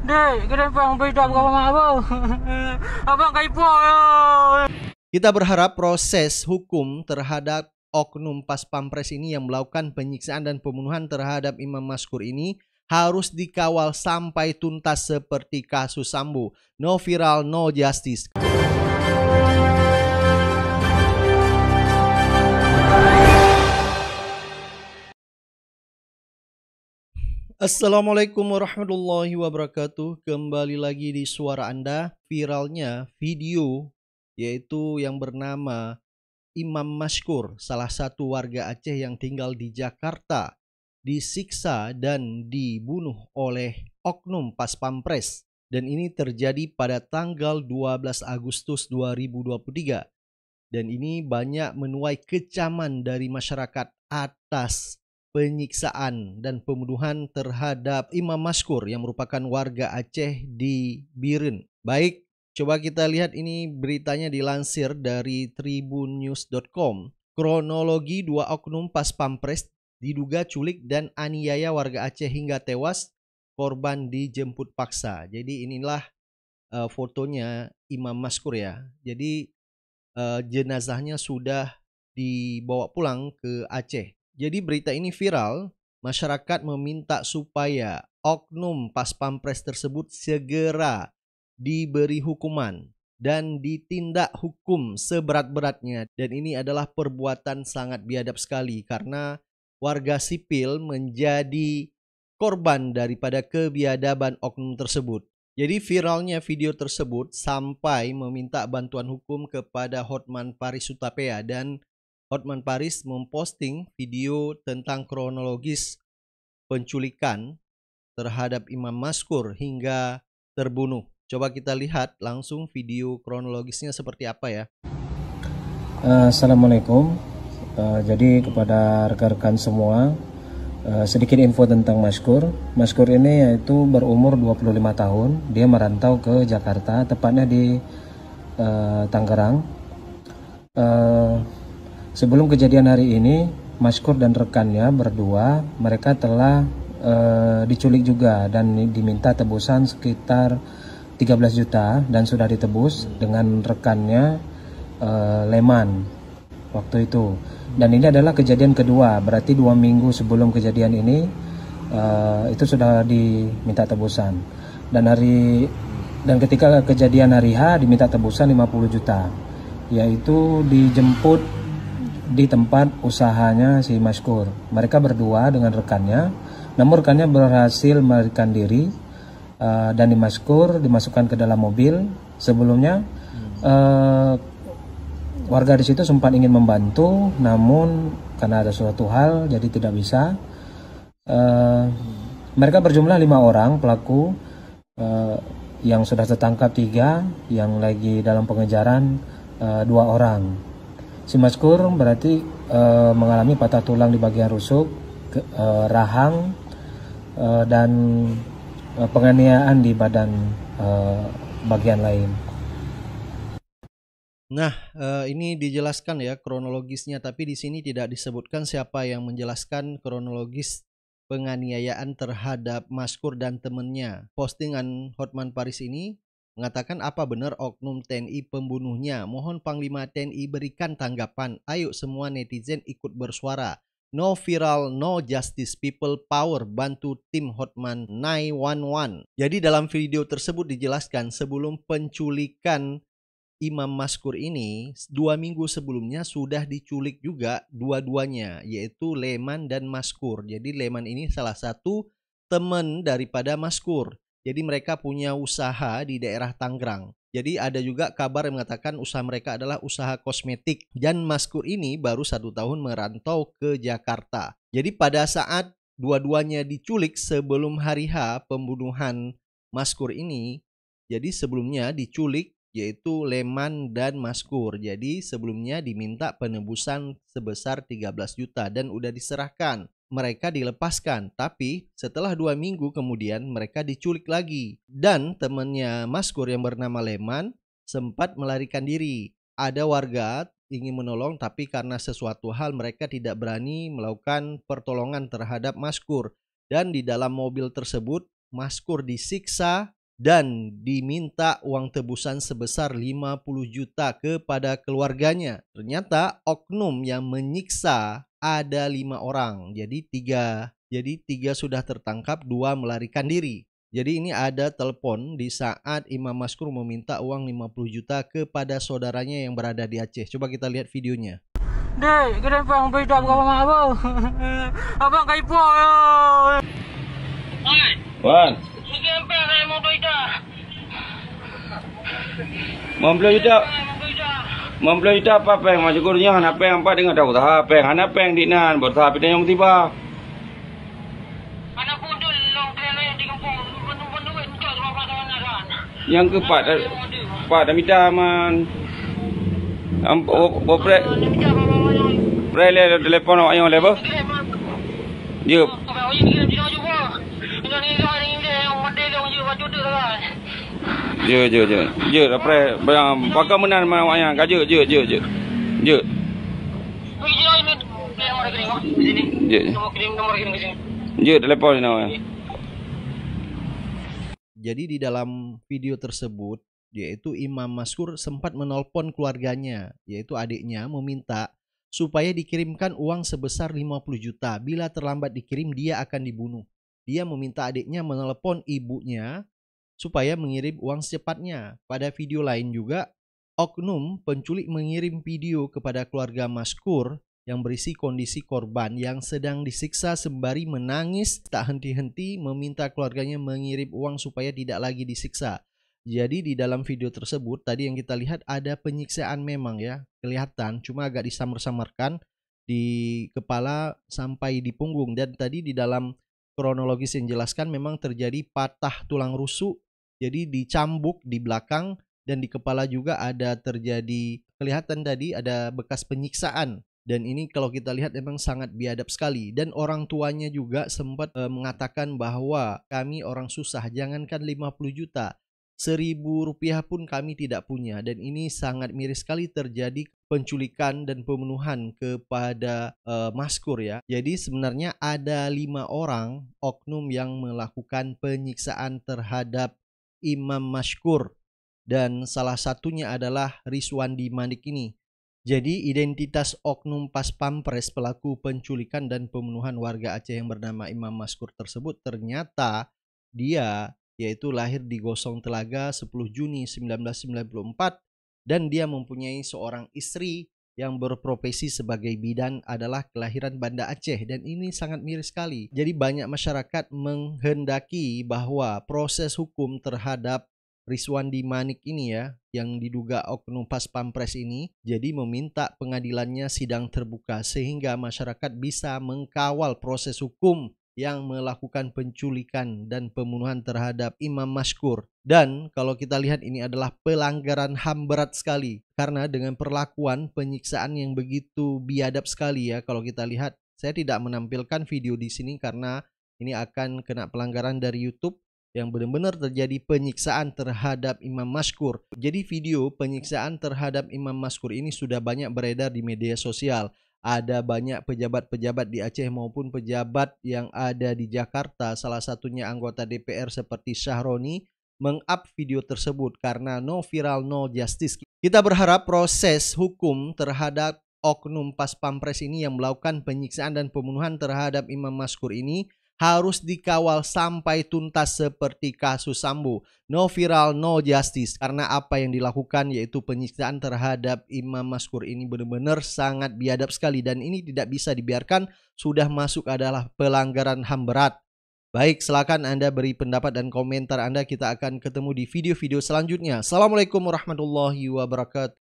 Dek, kenapa ang beda ka mga abang? Abang kay po. Kita berharap proses hukum terhadap oknum Pas Pampres ini yang melakukan penyiksaan dan pembunuhan terhadap Imam Maskur ini harus dikawal sampai tuntas seperti kasus Sambo. No viral, no justice. Assalamualaikum warahmatullahi wabarakatuh. Kembali lagi di suara Anda. Viralnya video yaitu yang bernama Imam Maskur, salah satu warga Aceh yang tinggal di Jakarta, disiksa dan dibunuh oleh oknum Pas Pampres. Dan ini terjadi pada tanggal 12 Agustus 2023. Dan ini banyak menuai kecaman dari masyarakat atas penyiksaan dan pembunuhan terhadap Imam Maskur yang merupakan warga Aceh di Biren. Baik, coba kita lihat ini beritanya dilansir dari tribunnews.com. Kronologi dua oknum Pas Pampres diduga culik dan aniaya warga Aceh hingga tewas, korban dijemput paksa. Jadi inilah fotonya Imam Maskur ya. Jadi jenazahnya sudah dibawa pulang ke Aceh. Jadi berita ini viral, masyarakat meminta supaya oknum Pas Pampres tersebut segera diberi hukuman dan ditindak hukum seberat-beratnya. Dan ini adalah perbuatan sangat biadab sekali karena warga sipil menjadi korban daripada kebiadaban oknum tersebut. Jadi viralnya video tersebut sampai meminta bantuan hukum kepada Hotman Paris Hutapea, dan Hotman Paris memposting video tentang kronologis penculikan terhadap Imam Maskur hingga terbunuh. Coba kita lihat langsung video kronologisnya seperti apa ya. Assalamualaikum. Jadi kepada rekan-rekan semua, sedikit info tentang Maskur. Maskur ini yaitu berumur 25 tahun. Dia merantau ke Jakarta, tepatnya di Tangerang. Sebelum kejadian hari ini, Maskur dan rekannya berdua, mereka telah diculik juga dan diminta tebusan sekitar 13 juta dan sudah ditebus dengan rekannya Leman waktu itu. Dan ini adalah kejadian kedua, berarti 2 minggu sebelum kejadian ini itu sudah diminta tebusan. Dan ketika kejadian hari H diminta tebusan 50 juta, yaitu dijemput di tempat usahanya si Maskur. Mereka berdua dengan rekannya, namun rekannya berhasil melarikan diri dan Maskur dimasukkan ke dalam mobil. Sebelumnya warga di situ sempat ingin membantu, namun karena ada suatu hal jadi tidak bisa. Mereka berjumlah 5 orang pelaku, yang sudah tertangkap 3, yang lagi dalam pengejaran 2 orang. Si Maskur berarti mengalami patah tulang di bagian rusuk, rahang, dan penganiayaan di badan bagian lain. Nah, ini dijelaskan ya kronologisnya, tapi di sini tidak disebutkan siapa yang menjelaskan kronologis penganiayaan terhadap Maskur dan temannya. Postingan Hotman Paris ini mengatakan, apa benar oknum TNI pembunuhnya? Mohon Panglima TNI berikan tanggapan. Ayo semua netizen ikut bersuara. No viral, no justice, people power, bantu tim Hotman 911. Jadi dalam video tersebut dijelaskan sebelum penculikan Imam Maskur ini, 2 minggu sebelumnya sudah diculik juga dua-duanya, yaitu Leman dan Maskur. Jadi Leman ini salah satu teman daripada Maskur. Jadi mereka punya usaha di daerah Tangerang. Jadi ada juga kabar yang mengatakan usaha mereka adalah usaha kosmetik. Dan Maskur ini baru 1 tahun merantau ke Jakarta. Jadi pada saat dua-duanya diculik sebelum hari H pembunuhan Maskur ini, jadi sebelumnya diculik yaitu Leman dan Maskur. Jadi sebelumnya diminta penebusan sebesar 13 juta dan udah diserahkan. Mereka dilepaskan, tapi setelah 2 minggu kemudian mereka diculik lagi. Dan temannya Maskur yang bernama Leman sempat melarikan diri. Ada warga ingin menolong, tapi karena sesuatu hal mereka tidak berani melakukan pertolongan terhadap Maskur. Dan di dalam mobil tersebut Maskur disiksa dan diminta uang tebusan sebesar 50 juta kepada keluarganya. Ternyata oknum yang menyiksa ada 5 orang, jadi tiga sudah tertangkap, 2 melarikan diri. Jadi ini ada telepon di saat Imam Maskur meminta uang 50 juta kepada saudaranya yang berada di Aceh. Coba kita lihat videonya. Dek, kenapa yang beri abang abang abang? Abang kaipo ya. Hai. Wan. Kenapa saya mau beri dah? Membeli juta apa peng masuk kurnya anak peng apa dengan tahu tahap peng anak peng di nan buat tahap itu yang tiba. Anak kudul long kena yang di kampung penuh itu apa kawan-kawan. Yang keempat pada minta man opre le telepon awak yang lepas. Jep. Je apre bang pakai menan mana awak yang je. Je telepon ni awak. Jadi di dalam video tersebut, yaitu Imam Maskur sempat menelpon keluarganya, yaitu adiknya, meminta supaya dikirimkan uang sebesar 50 juta. Bila terlambat dikirim, dia akan dibunuh. Dia meminta adiknya menelpon ibunya supaya mengirim uang secepatnya. Pada video lain juga, oknum penculik mengirim video kepada keluarga Maskur yang berisi kondisi korban yang sedang disiksa sembari menangis tak henti-henti meminta keluarganya mengirim uang supaya tidak lagi disiksa. Jadi di dalam video tersebut tadi yang kita lihat ada penyiksaan memang ya, kelihatan, cuma agak disamar-samarkan di kepala sampai di punggung. Dan tadi di dalam kronologis yang jelaskan memang terjadi patah tulang rusuk, jadi dicambuk di belakang dan di kepala juga ada terjadi, kelihatan tadi ada bekas penyiksaan. Dan ini kalau kita lihat memang sangat biadab sekali. Dan orang tuanya juga sempat mengatakan bahwa kami orang susah, jangankan 50 juta, 1.000 rupiah pun kami tidak punya. Dan ini sangat miris sekali terjadi penculikan dan pembunuhan kepada Maskur ya. Jadi sebenarnya ada 5 orang oknum yang melakukan penyiksaan terhadap Imam Maskur. Dan salah satunya adalah Rizwandi Manik ini. Jadi identitas oknum Pas Pampres pelaku penculikan dan pembunuhan warga Aceh yang bernama Imam Maskur tersebut ternyata dia yaitu lahir di Gosong Telaga 10 Juni 1994 dan dia mempunyai seorang istri yang berprofesi sebagai bidan adalah kelahiran Banda Aceh. Dan ini sangat miris sekali. Jadi banyak masyarakat menghendaki bahwa proses hukum terhadap Rizwandi Manik ini ya, yang diduga oknum Pas Pampres ini, jadi meminta pengadilannya sidang terbuka sehingga masyarakat bisa mengkawal proses hukum yang melakukan penculikan dan pembunuhan terhadap Imam Maskur. Dan kalau kita lihat ini adalah pelanggaran HAM berat sekali karena dengan perlakuan penyiksaan yang begitu biadab sekali ya. Kalau kita lihat, saya tidak menampilkan video di sini karena ini akan kena pelanggaran dari YouTube, yang benar-benar terjadi penyiksaan terhadap Imam Maskur. Jadi video penyiksaan terhadap Imam Maskur ini sudah banyak beredar di media sosial. Ada banyak pejabat-pejabat di Aceh maupun pejabat yang ada di Jakarta, salah satunya anggota DPR seperti Syahroni, meng-up video tersebut karena no viral no justice. Kita berharap proses hukum terhadap oknum Pas Pampres ini yang melakukan penyiksaan dan pembunuhan terhadap Imam Maskur ini harus dikawal sampai tuntas seperti kasus Sambo. No viral, no justice. Karena apa yang dilakukan yaitu penyiksaan terhadap Imam Maskur ini benar-benar sangat biadab sekali. Dan ini tidak bisa dibiarkan, sudah masuk adalah pelanggaran HAM berat. Baik, silakan Anda beri pendapat dan komentar Anda. Kita akan ketemu di video-video selanjutnya. Assalamualaikum warahmatullahi wabarakatuh.